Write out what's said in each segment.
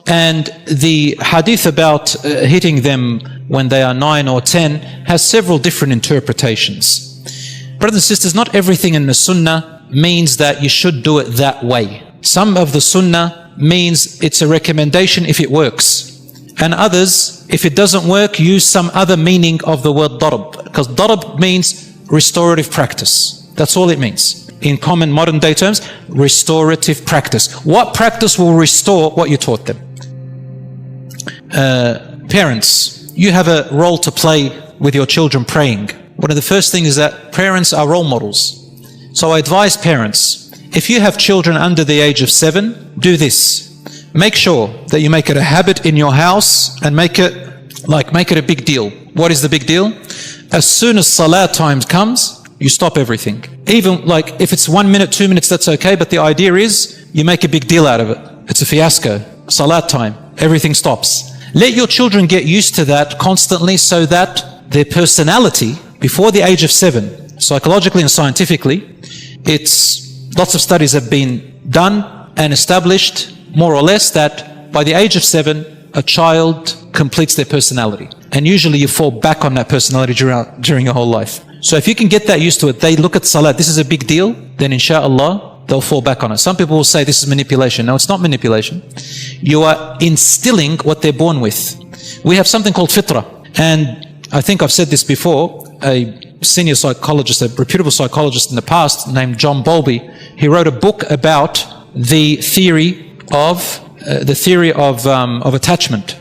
And the hadith about hitting them when they are 9 or 10 has several different interpretations. Brothers and sisters, not everything in the sunnah means that you should do it that way. Some of the sunnah means it's a recommendation if it works. And others, if it doesn't work, use some other meaning of the word darab. Because darab means restorative practice. That's all it means. In common modern day terms, restorative practice. What practice will restore what you taught them? Parents, you have a role to play with your children praying. One of the first things is that parents are role models. So I advise parents, if you have children under the age of 7, do this. Make sure that you make it a habit in your house and make it a big deal. What is the big deal? As soon as Salah time comes, you stop everything. Even like if it's 1 minute, 2 minutes, that's okay. But the idea is you make a big deal out of it. It's a fiasco. Salah time, everything stops. Let your children get used to that constantly so that their personality before the age of 7, psychologically and scientifically, lots of studies have been done and established more or less that by the age of 7, a child completes their personality. And usually you fall back on that personality during your whole life. So if you can get that used to it, they look at Salah, this is a big deal, then inshallah, they'll fall back on it. Some people will say this is manipulation. No, it's not manipulation. You are instilling what they're born with. We have something called fitrah. And I think I've said this before, a senior psychologist, a reputable psychologist in the past named John Bowlby, he wrote a book about the theory of attachment.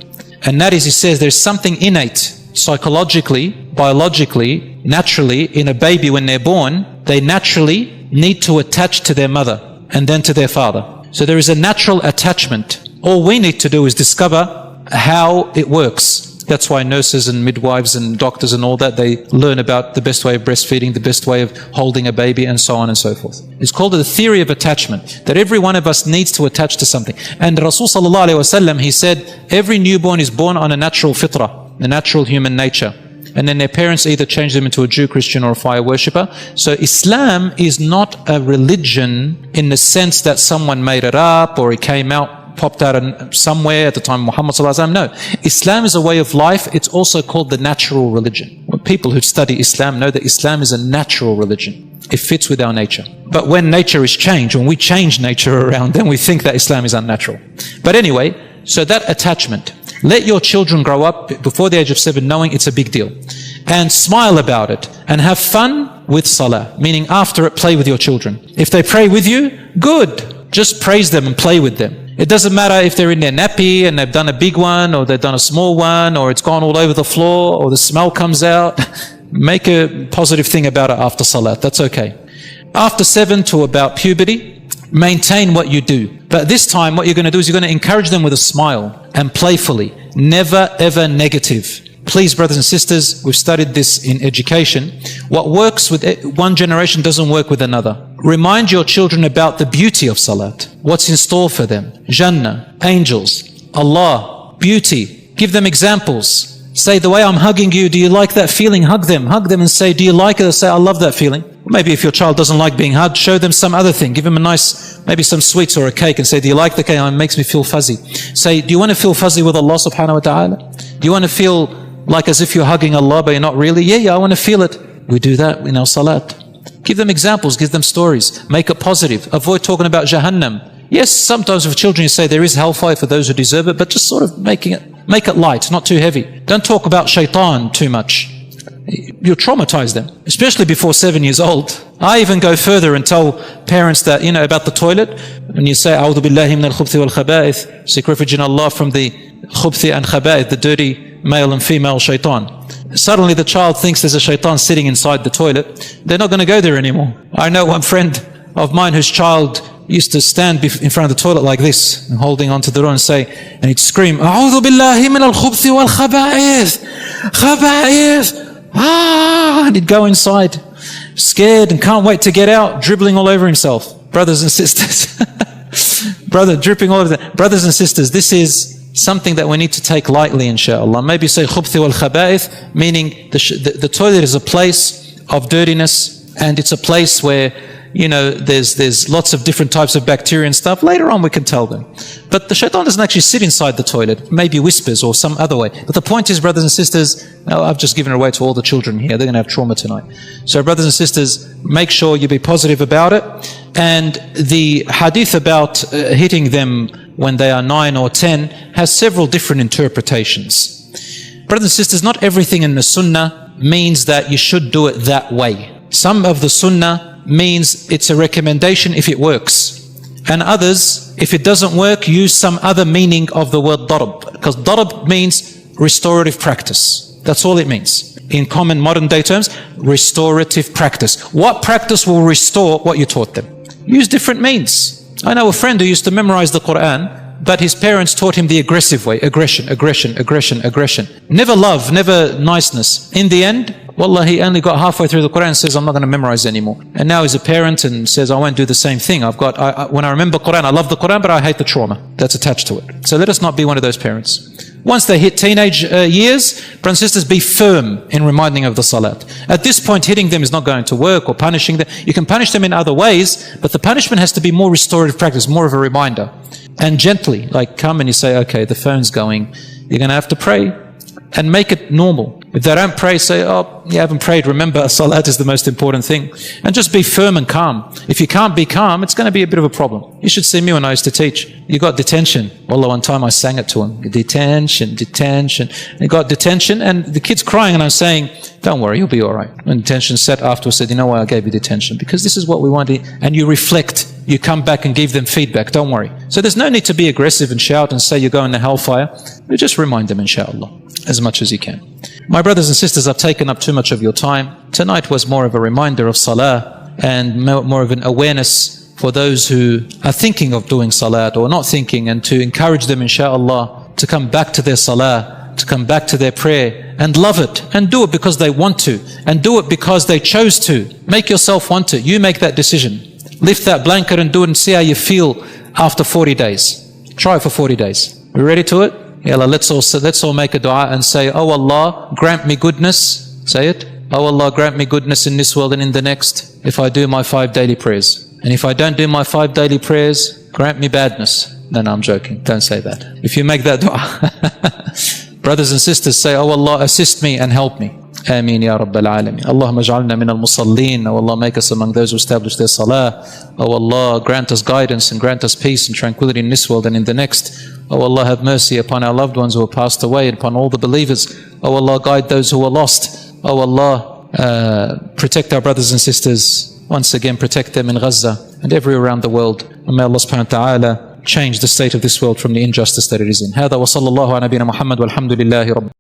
And that is, he says there's something innate, psychologically, biologically, naturally, in a baby when they're born, they naturally need to attach to their mother and then to their father. So there is a natural attachment. All we need to do is discover how it works. That's why nurses and midwives and doctors and all that, they learn about the best way of breastfeeding, the best way of holding a baby, and so on and so forth. It's called the theory of attachment, that every one of us needs to attach to something. And Rasul sallallahu alaihi wasallam, he said, every newborn is born on a natural fitrah, the natural human nature. And then their parents either change them into a Jew, Christian, or a fire worshipper. So Islam is not a religion in the sense that someone made it up or it came out, popped out somewhere at the time of Muhammad sallallahu alaihi wasallam. No, Islam is a way of life. It's also called the natural religion. When people who study Islam know that Islam is a natural religion. It fits with our nature. But when nature is changed, when we change nature around, then we think that Islam is unnatural. But anyway, so that attachment. Let your children grow up before the age of 7 knowing it's a big deal. And smile about it. And have fun with Salah. Meaning after it, play with your children. If they pray with you, good. Just praise them and play with them. It doesn't matter if they're in their nappy and they've done a big one or they've done a small one or it's gone all over the floor or the smell comes out. Make a positive thing about it after Salat. That's okay. After 7 to about puberty, maintain what you do. But this time what you're going to do is you're going to encourage them with a smile and playfully. Never ever negative. Please, brothers and sisters, we've studied this in education. What works with one generation doesn't work with another. Remind your children about the beauty of Salat. What's in store for them. Jannah, angels, Allah, beauty. Give them examples. Say, the way I'm hugging you, do you like that feeling? Hug them and say, do you like it? Or say, I love that feeling. Maybe if your child doesn't like being hugged, show them some other thing. Give them a nice, maybe some sweets or a cake and say, do you like the cake? It makes me feel fuzzy. Say, do you want to feel fuzzy with Allah subhanahu wa ta'ala? Do you want to feel like as if you're hugging Allah, but you're not really? Yeah, I want to feel it. We do that in our salat. Give them examples, give them stories. Make it positive. Avoid talking about Jahannam. Yes, sometimes with children you say there is hellfire for those who deserve it, but just sort of make it light, not too heavy. Don't talk about shaitan too much. You'll traumatize them, especially before 7 years old. I even go further and tell parents that, about the toilet. When you say, A'udhu billahi min al-khubthi wal-khaba'ith, seek refuge in Allah from the khubthi and khaba'ith, the dirty male and female shaitan. Suddenly the child thinks there's a shaitan sitting inside the toilet. They're not going to go there anymore. I know one friend of mine whose child used to stand in front of the toilet like this, and holding onto the door and say, and he'd scream, A'udhu billahi min al-khubthi wal-khaba'ith, khaba'ith. And he'd go inside, scared and can't wait to get out, dribbling all over himself. Brothers and sisters, dripping all over that. Brothers and sisters, this is something that we need to take lightly, inshallah. Maybe say khubthi wal khaba'ith, meaning the toilet is a place of dirtiness, and it's a place where there's lots of different types of bacteria and stuff. Later on we can tell them. But the shaitan doesn't actually sit inside the toilet, maybe whispers or some other way. But the point is, brothers and sisters, I've just given it away to all the children here, they're going to have trauma tonight. So brothers and sisters, make sure you be positive about it. And the hadith about hitting them when they are 9 or 10 has several different interpretations. Brothers and sisters, not everything in the sunnah means that you should do it that way. Some of the sunnah means it's a recommendation if it works. And others, if it doesn't work, use some other meaning of the word darab. Because darab means restorative practice. That's all it means. In common modern day terms, restorative practice. What practice will restore what you taught them? Use different means. I know a friend who used to memorize the Quran, but his parents taught him the aggressive way. Aggression, aggression, aggression, aggression. Never love, never niceness. In the end, wallah, he only got halfway through the Quran and says, I'm not going to memorize anymore. And now he's a parent and says, I won't do the same thing. When I remember Quran, I love the Quran, but I hate the trauma that's attached to it. So let us not be one of those parents. Once they hit teenage years, brothers and sisters, be firm in reminding of the salat. At this point, hitting them is not going to work, or punishing them. You can punish them in other ways, but the punishment has to be more restorative practice, more of a reminder. And gently, like come and you say, okay, the phone's going. You're going to have to pray and make it normal. If they don't pray, say, oh, you haven't prayed. Remember, salat is the most important thing. And just be firm and calm. If you can't be calm, it's going to be a bit of a problem. You should see me when I used to teach. You got detention. Wallah, one time I sang it to him. Detention, detention. And he got detention and the kid's crying and I'm saying, don't worry, you'll be all right. When detention sat afterwards, said, you know why I gave you detention? Because this is what we wanted. And you reflect. You come back and give them feedback. Don't worry. So there's no need to be aggressive and shout and say you're going to hellfire. You just remind them, inshallah, as much as you can. My brothers and sisters, I've taken up too much of your time. Tonight was more of a reminder of salah and more of an awareness for those who are thinking of doing salat or not thinking, and to encourage them, inshallah, to come back to their salah, to come back to their prayer and love it and do it because they want to and do it because they chose to. Make yourself want to. You make that decision. Lift that blanket and do it and see how you feel after 40 days. Try it for 40 days. We ready to it? Yalla, let's all make a dua and say, oh Allah, grant me goodness. Say it. Oh Allah, grant me goodness in this world and in the next if I do my 5 daily prayers. And if I don't do my 5 daily prayers, grant me badness. No, I'm joking. Don't say that. If you make that dua, brothers and sisters, say, oh Allah, assist me and help me. Ameen ya Rabbal Alameen. Allahumma ij'alna min al-musallin. Oh Allah, make us among those who establish their salah. Oh Allah, grant us guidance and grant us peace and tranquility in this world and in the next. Oh Allah, have mercy upon our loved ones who have passed away and upon all the believers. Oh Allah, guide those who are lost. Oh Allah, protect our brothers and sisters. Once again, protect them in Gaza and everywhere around the world. And may Allah subhanahu wa ta'ala change the state of this world from the injustice that it is in. هذا وصلى الله على نبينا محمد والحمد لله رب